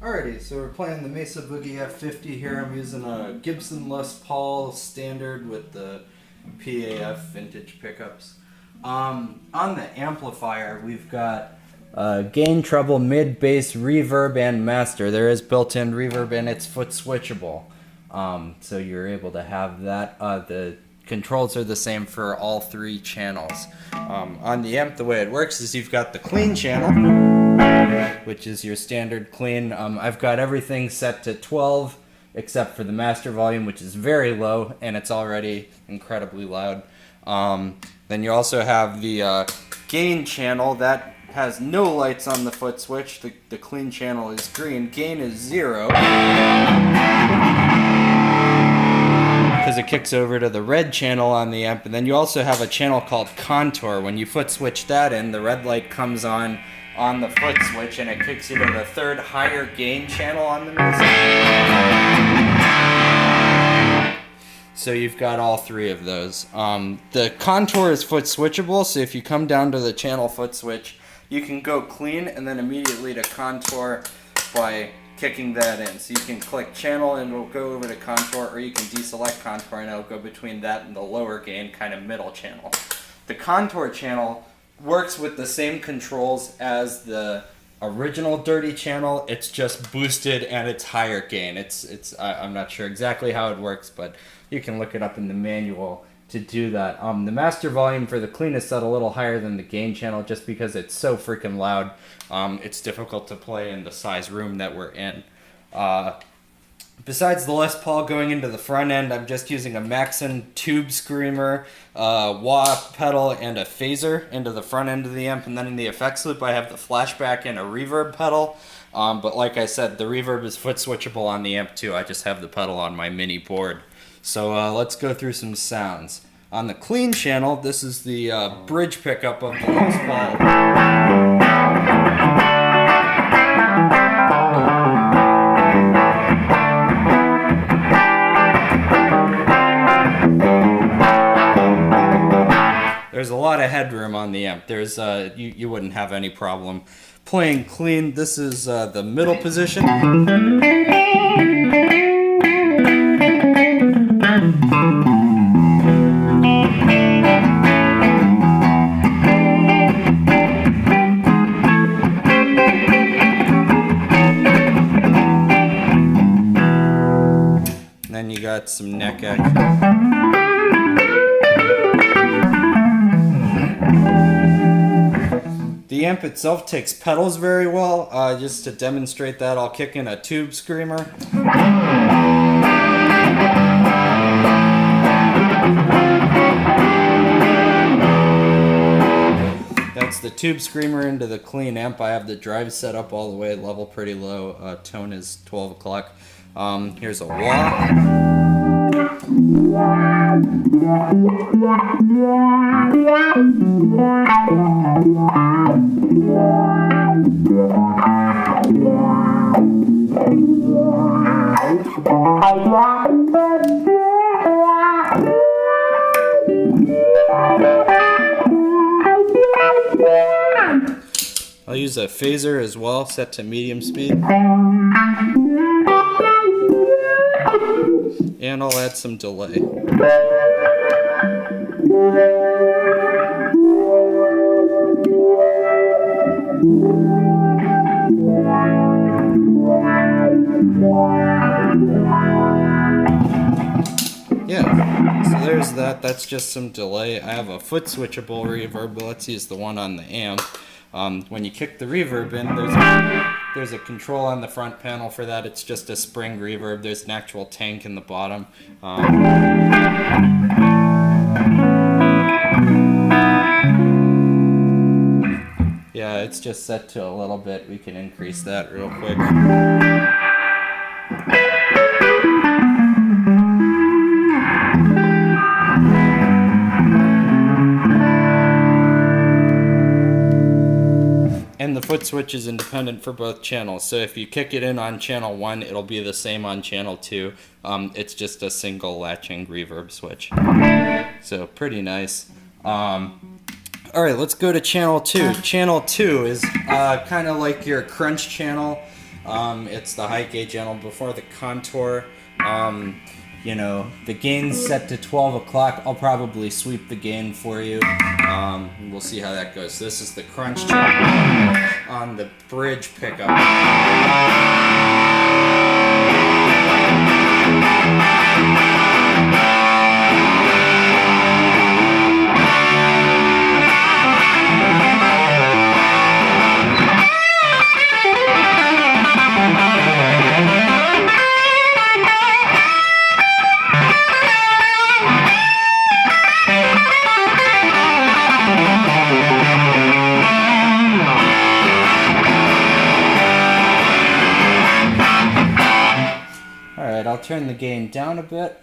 Alrighty, so we're playing the Mesa Boogie F50 here. I'm using a Gibson Les Paul standard with the PAF vintage pickups. On the amplifier, we've got gain, treble, mid, bass, reverb, and master. There is built-in reverb and it's foot switchable. So you're able to have that. The controls are the same for all three channels. On the amp, the way it works is you've got the clean channel, which is your standard clean. I've got everything set to 12 except for the master volume, which is very low and it's already incredibly loud. Then you also have the gain channel that has no lights on the foot switch. The clean channel is green. Gain is 0 because it kicks over to the red channel on the amp. And then you also have a channel called contour. When you foot switch that in, the red light comes on the foot switch and it kicks you to the third higher gain channel on the Mesa. So you've got all three of those. The contour is foot switchable, so if you come down to the channel foot switch, you can go clean and then immediately to contour by kicking that in. So you can click channel and it'll go over to contour, or you can deselect contour and it'll go between that and the lower gain kind of middle channel. The contour channel works with the same controls as the original dirty channel. It's just boosted and it's higher gain. I'm not sure exactly how it works, but you can look it up in the manual to do that. The master volume for the clean is set a little higher than the gain channel just because it's so freaking loud. It's difficult to play in the size room that we're in. Besides the Les Paul going into the front end, I'm just using a Maxon tube screamer, wah pedal, and a phaser into the front end of the amp. And then in the effects loop, I have the flashback and a reverb pedal. But like I said, the reverb is foot switchable on the amp too. I just have the pedal on my mini board. So let's go through some sounds. On the clean channel, this is the bridge pickup of the Les Paul. There's a lot of headroom on the amp. There's you wouldn't have any problem playing clean. This is the middle position. Then you got some neck action. The amp itself takes pedals very well. Just to demonstrate that, I'll kick in a tube screamer. That's the tube screamer into the clean amp. I have the drive set up all the way, level pretty low. Tone is 12 o'clock. Here's a wah. I'll use a phaser as well, set to medium speed. And I'll add some delay. Yeah, so there's that. That's just some delay. I have a foot switchable reverb, but let's use the one on the amp. When you kick the reverb in, there's a control on the front panel for that. It's just a spring reverb. There's an actual tank in the bottom. Yeah, it's just set to a little bit. We can increase that real quick. And the foot switch is independent for both channels. So if you kick it in on channel 1, it'll be the same on channel 2. It's just a single latching reverb switch. So pretty nice. Alright, let's go to channel 2. Channel 2 is kind of like your crunch channel. It's the high gate channel before the contour. You know, the gain's set to 12 o'clock. I'll probably sweep the gain for you. We'll see how that goes. This is the crunch channel on the bridge pickup. Alright, I'll turn the gain down a bit.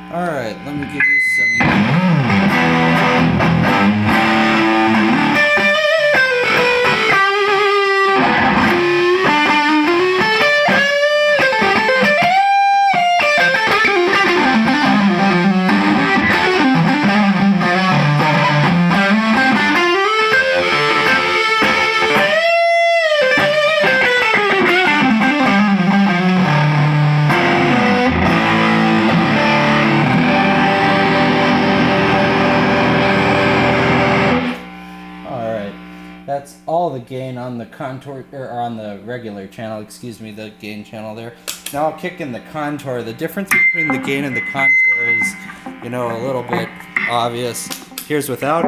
Alright, let me give you some... That's all the gain on the contour, or on the regular channel, excuse me, the gain channel there. Now I'll kick in the contour. The difference between the gain and the contour is, you know, a little bit obvious. Here's without.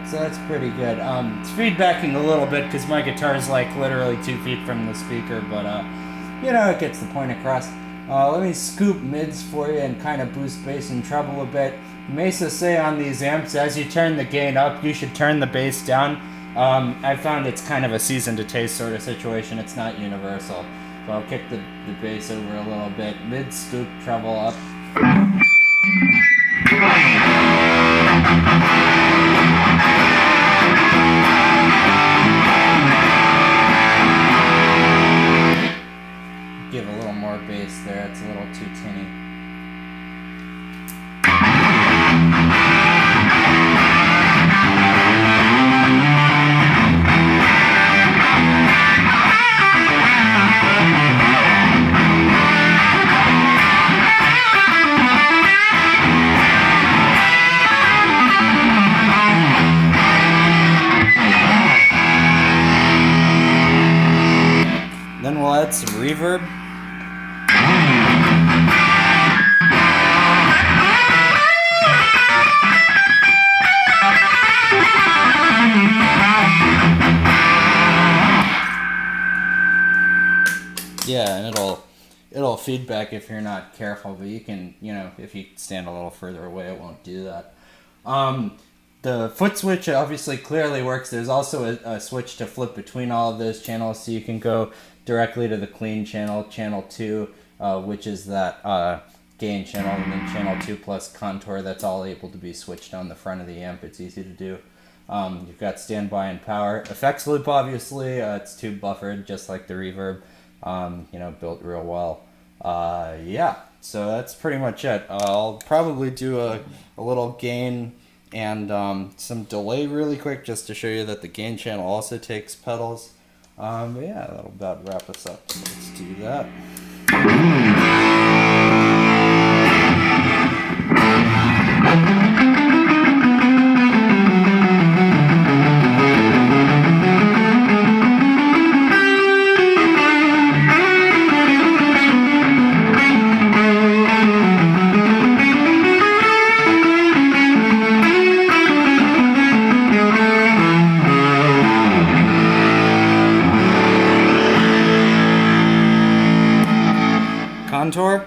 So that's pretty good. It's feedbacking a little bit because my guitar is like literally 2 feet from the speaker, but you know, it gets the point across. Let me scoop mids for you and kind of boost bass and treble a bit. Mesa say on these amps, as you turn the gain up, you should turn the bass down. I found it's kind of a season to taste sort of situation. It's not universal. So I'll kick the bass over a little bit. Mid scoop, treble up. Give a little more bass there, it's a little too tinny. Then we'll add some reverb. Yeah, and it'll feedback if you're not careful, but you can, you know, if you stand a little further away, it won't do that. The foot switch obviously clearly works. There's also a switch to flip between all of those channels, so you can go directly to the clean channel, channel 2, which is that gain channel, and then channel 2 plus contour. That's all able to be switched on the front of the amp. It's easy to do. You've got standby and power. Effects loop, obviously, it's tube buffered, just like the reverb. You know, built real well. Yeah. So that's pretty much it. I'll probably do a little gain and some delay really quick just to show you that the gain channel also takes pedals. But yeah, that'll about wrap us up. Let's do that. Contour.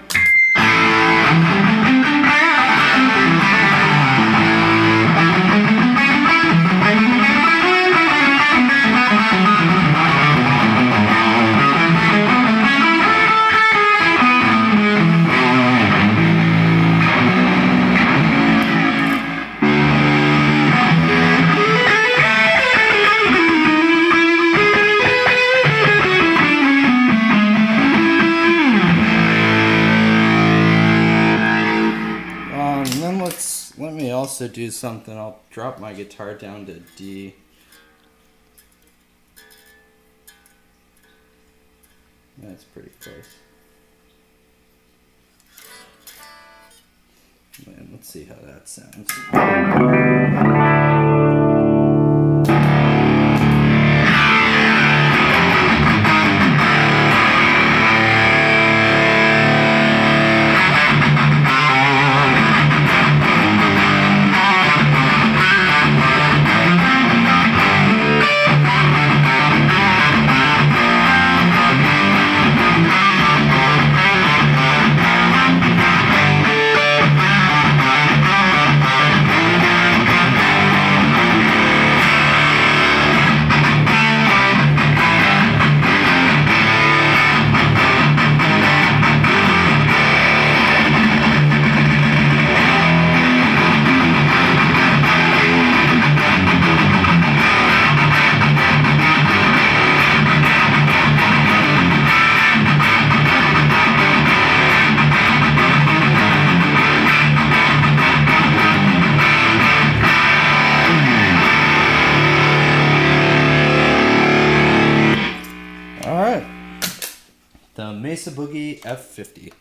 Let me also do something. I'll drop my guitar down to D. That's pretty close. And let's see how that sounds. The Mesa Boogie F50.